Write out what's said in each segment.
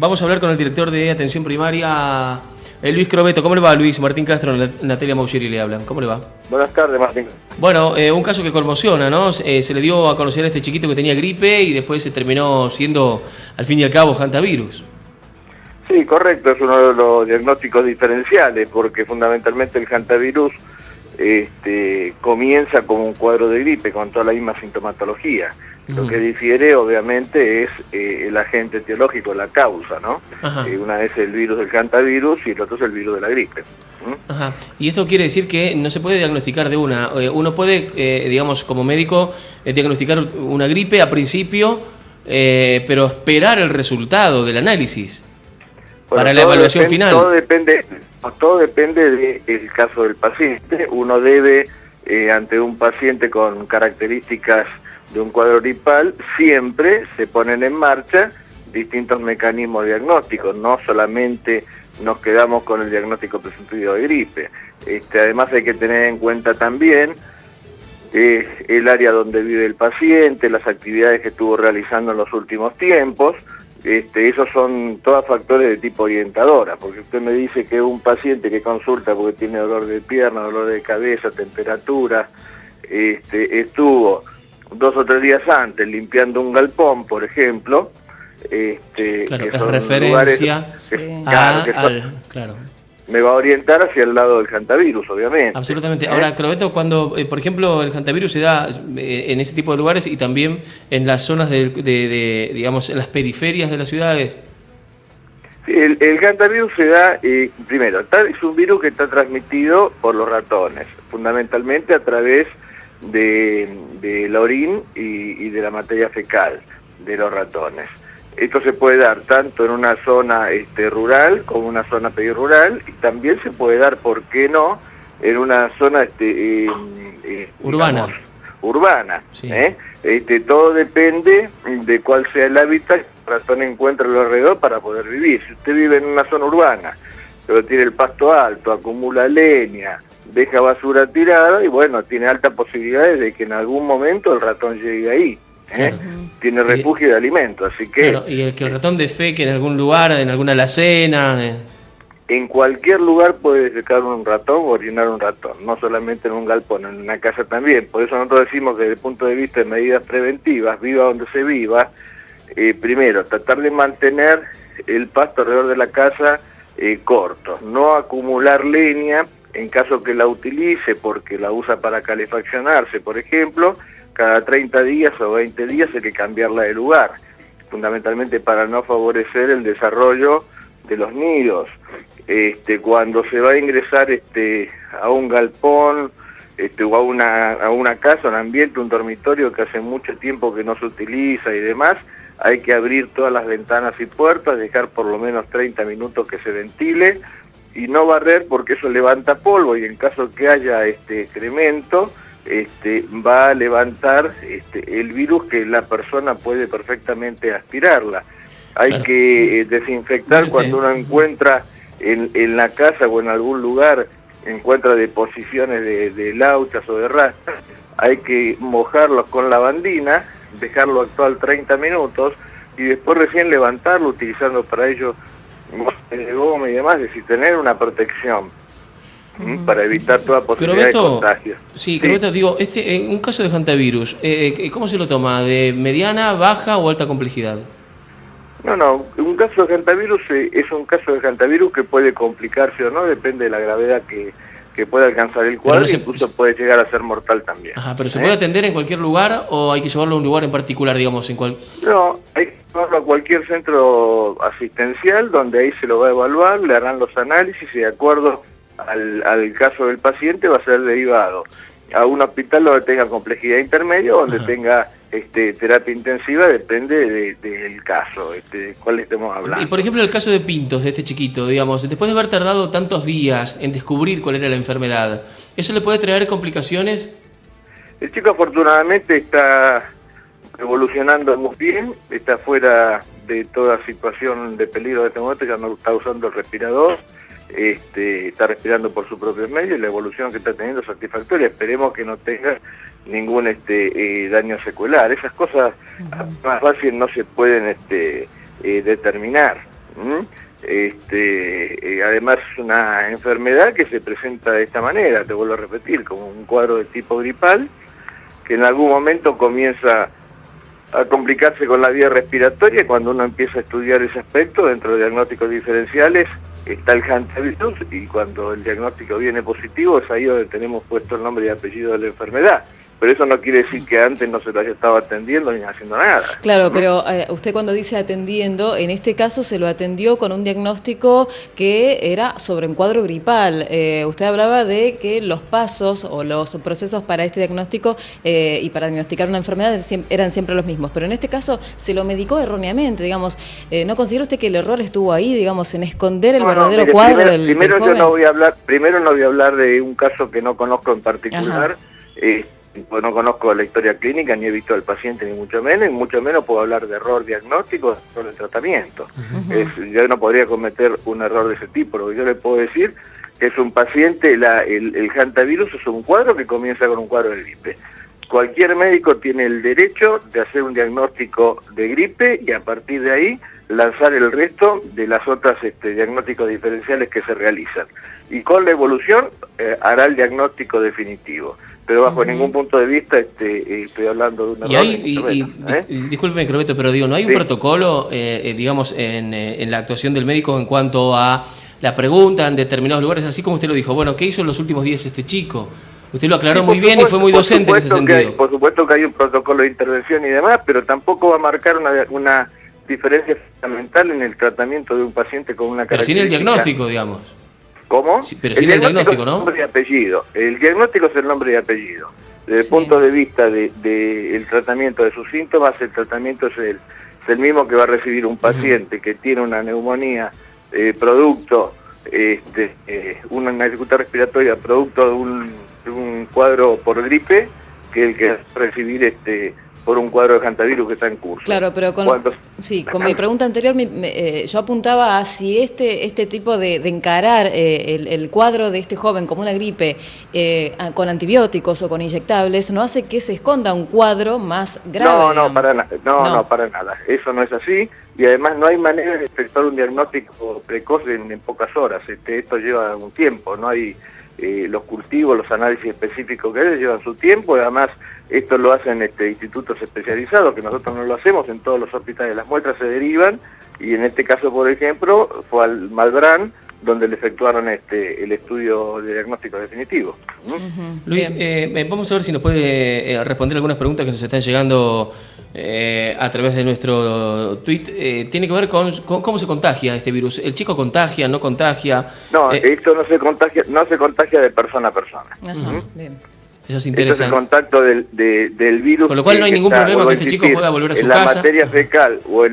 Vamos a hablar con el director de Atención Primaria, Luis Crobeto. ¿Cómo le va, Luis? Martín Castro, Natalia Maugieri le hablan. ¿Cómo le va? Buenas tardes, Martín. Bueno, un caso que conmociona, ¿no? Se le dio a conocer a este chiquito que tenía gripe y después se terminó siendo, al fin y al cabo, hantavirus. Sí, correcto, es uno de los diagnósticos diferenciales, porque fundamentalmente el hantavirus comienza como un cuadro de gripe, con toda la misma sintomatología. Lo que difiere, obviamente, es el agente etiológico, la causa, ¿no? Una es el virus del hantavirus y el otro es el virus de la gripe. Ajá. Y esto quiere decir que no se puede diagnosticar de una. Uno puede, digamos, como médico, diagnosticar una gripe a principio, pero esperar el resultado del análisis. Bueno, para la evaluación final. Todo depende del caso del paciente. Uno debe, ante un paciente con características de un cuadro gripal, siempre se ponen en marcha distintos mecanismos diagnósticos. No solamente nos quedamos con el diagnóstico presuntivo de gripe. Además hay que tener en cuenta también el área donde vive el paciente, las actividades que estuvo realizando en los últimos tiempos. Esos son todos factores de tipo orientadora, porque usted me dice que un paciente que consulta porque tiene dolor de pierna, dolor de cabeza, temperatura, estuvo 2 o 3 días antes limpiando un galpón, por ejemplo, claro, que es son referencia claro, me va a orientar hacia el lado del hantavirus, obviamente. Absolutamente. Ahora, Crobeto, cuando, por ejemplo, el hantavirus se da en ese tipo de lugares y también en las zonas digamos, en las periferias de las ciudades. Sí, el hantavirus se da, primero, es un virus que está transmitido por los ratones, fundamentalmente a través de la orina y de la materia fecal de los ratones. Esto se puede dar tanto en una zona rural como en una zona perirural, y también se puede dar, ¿por qué no?, en una zona urbana. Digamos, urbana. Sí. Todo depende de cuál sea el hábitat que el ratón encuentra alrededor para poder vivir. Si usted vive en una zona urbana, pero tiene el pasto alto, acumula leña, deja basura tirada, y bueno, tiene altas posibilidades de que en algún momento el ratón llegue ahí. Claro. Tiene refugio de alimento, así que... Claro, y el ratón defeque en algún lugar, en alguna alacena... En cualquier lugar puede defecar un ratón o orinar un ratón, no solamente en un galpón, en una casa también. Por eso nosotros decimos que desde el punto de vista de medidas preventivas, viva donde se viva, primero, tratar de mantener el pasto alrededor de la casa corto, no acumular leña en caso que la utilice porque la usa para calefaccionarse, por ejemplo. Cada 30 días o 20 días hay que cambiarla de lugar, fundamentalmente para no favorecer el desarrollo de los nidos. Cuando se va a ingresar a un galpón o a una casa, un ambiente, un dormitorio que hace mucho tiempo que no se utiliza y demás, hay que abrir todas las ventanas y puertas, dejar por lo menos 30 minutos que se ventile y no barrer porque eso levanta polvo, y en caso que haya excremento, va a levantar el virus que la persona puede perfectamente aspirarla. Hay que desinfectar cuando uno encuentra en la casa o en algún lugar, encuentra deposiciones de lauchas o de rastas, hay que mojarlos con lavandina, dejarlo actuar 30 minutos y después recién levantarlo utilizando para ello de goma y demás, es decir, tener una protección para evitar toda posibilidad de contagio. Sí, Crobeto, digo, en un caso de hantavirus, ¿cómo se lo toma? ¿De mediana, baja o alta complejidad? No, un caso de hantavirus es un caso de hantavirus que puede complicarse o no, depende de la gravedad que pueda alcanzar el cuadro, incluso puede llegar a ser mortal también. Ajá, pero ¿se puede atender en cualquier lugar o hay que llevarlo a un lugar en particular, digamos? No, hay que llevarlo a cualquier centro asistencial donde ahí se lo va a evaluar, le harán los análisis y de acuerdo al caso del paciente va a ser derivado a un hospital donde tenga complejidad intermedia o donde tenga terapia intensiva, depende del caso, de cuál estemos hablando. Y por ejemplo el caso de Pintos, de este chiquito, digamos, después de haber tardado tantos días en descubrir cuál era la enfermedad, ¿eso le puede traer complicaciones? El chico afortunadamente está evolucionando muy bien, está fuera de toda situación de peligro de este momento, ya no está usando el respirador, está respirando por su propio medio y la evolución que está teniendo es satisfactoria. Esperemos que no tenga ningún daño secular. Esas cosas más fácil no se pueden determinar. Además es una enfermedad que se presenta de esta manera, te vuelvo a repetir, como un cuadro de tipo gripal, que en algún momento comienza a complicarse con la vía respiratoria. Cuando uno empieza a estudiar ese aspecto, dentro de diagnósticos diferenciales está el hantavirus, y cuando el diagnóstico viene positivo es ahí donde tenemos puesto el nombre y apellido de la enfermedad. Pero eso no quiere decir que antes no se lo haya estado atendiendo ni haciendo nada. Claro, pero usted cuando dice atendiendo, en este caso se lo atendió con un diagnóstico que era sobre un cuadro gripal. Usted hablaba de que los pasos o los procesos para este diagnóstico y para diagnosticar una enfermedad eran siempre los mismos. Pero en este caso se lo medicó erróneamente, digamos. ¿No considera usted que el error estuvo ahí, digamos, en esconder el verdadero cuadro del joven? Yo no voy a hablar de un caso que no conozco en particular. Pues no conozco la historia clínica, ni he visto al paciente, ni mucho menos puedo hablar de error diagnóstico, de error de tratamiento. Yo no podría cometer un error de ese tipo. Lo que yo le puedo decir que es un paciente, el hantavirus es un cuadro que comienza con un cuadro de gripe. Cualquier médico tiene el derecho de hacer un diagnóstico de gripe y a partir de ahí lanzar el resto de las otras diagnósticos diferenciales que se realizan. Y con la evolución hará el diagnóstico definitivo. Pero bajo ningún punto de vista estoy hablando de una error. Discúlpeme, Crobeto, pero digo, ¿no hay un protocolo, digamos, en la actuación del médico en cuanto a la pregunta en determinados lugares, así como usted lo dijo? Bueno, ¿qué hizo en los últimos días este chico? Usted lo aclaró muy bien y fue muy docente en ese sentido. Por supuesto que hay un protocolo de intervención y demás, pero tampoco va a marcar una diferencia fundamental en el tratamiento de un paciente con una característica. Pero sin el diagnóstico, digamos. ¿Cómo? Sí, pero sin el diagnóstico, ¿no? Es el nombre y apellido. El diagnóstico es el nombre y apellido. Desde el punto de vista del tratamiento de sus síntomas, el tratamiento es el mismo que va a recibir un paciente que tiene una neumonía producto, una dificultad respiratoria producto de un cuadro por gripe, que el que va a recibir por un cuadro de hantavirus que está en curso. Claro, pero con mi pregunta anterior yo apuntaba a si este tipo de encarar el cuadro de este joven como una gripe con antibióticos o con inyectables no hace que se esconda un cuadro más grave. No, para nada. Eso no es así, y además no hay manera de efectuar un diagnóstico precoz en pocas horas. Esto lleva un tiempo, no hay los cultivos, los análisis específicos que llevan su tiempo, y además esto lo hacen institutos especializados, que nosotros no lo hacemos en todos los hospitales. Las muestras se derivan, y en este caso, por ejemplo, fue al Malbrán donde le efectuaron el estudio de diagnóstico definitivo. Luis, vamos a ver si nos puede responder algunas preguntas que nos están llegando a través de nuestro tweet. Tiene que ver con cómo se contagia este virus. ¿El chico contagia, no contagia? No, esto no se contagia de persona a persona. Bien. Eso es interesante. Este es el contacto del virus. Con lo cual no hay ningún problema que este chico pueda volver a su casa. En la materia fecal o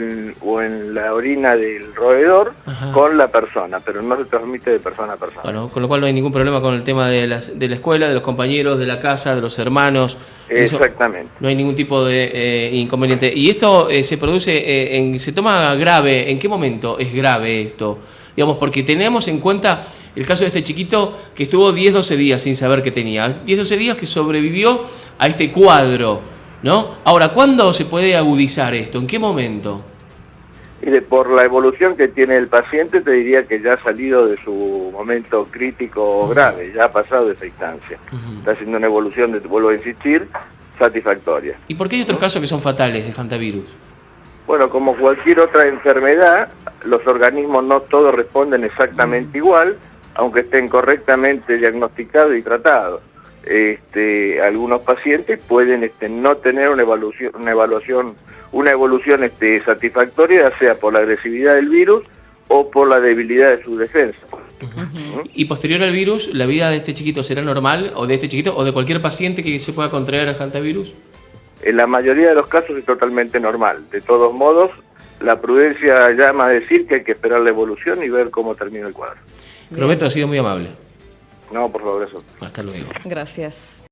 en la orina del roedor con la persona, pero no se transmite de persona a persona. Bueno, con lo cual no hay ningún problema con el tema de la escuela, de los compañeros, de la casa, de los hermanos. Exactamente. No hay ningún tipo de inconveniente. ¿Y esto se produce, se toma grave? ¿En qué momento es grave esto? Digamos, porque tenemos en cuenta el caso de este chiquito que estuvo 10-12 días sin saber qué tenía. 10-12 días que sobrevivió a este cuadro, ¿no? Ahora, ¿cuándo se puede agudizar esto? ¿En qué momento? Mire, por la evolución que tiene el paciente, te diría que ya ha salido de su momento crítico o grave, ya ha pasado de esa instancia. Está haciendo una evolución, vuelvo a insistir, satisfactoria. ¿Y por qué hay otros casos que son fatales de hantavirus? Bueno, como cualquier otra enfermedad, los organismos no todos responden exactamente igual, aunque estén correctamente diagnosticados y tratados. Algunos pacientes pueden no tener una evolución satisfactoria, ya sea por la agresividad del virus o por la debilidad de su defensa. Y posterior al virus, ¿la vida de este chiquito será normal, o de este chiquito, o de cualquier paciente que se pueda contraer a hantavirus? En la mayoría de los casos es totalmente normal. De todos modos, la prudencia llama a decir que hay que esperar la evolución y ver cómo termina el cuadro. Crobeto, ha sido muy amable. No, por favor, eso. Hasta luego. Gracias.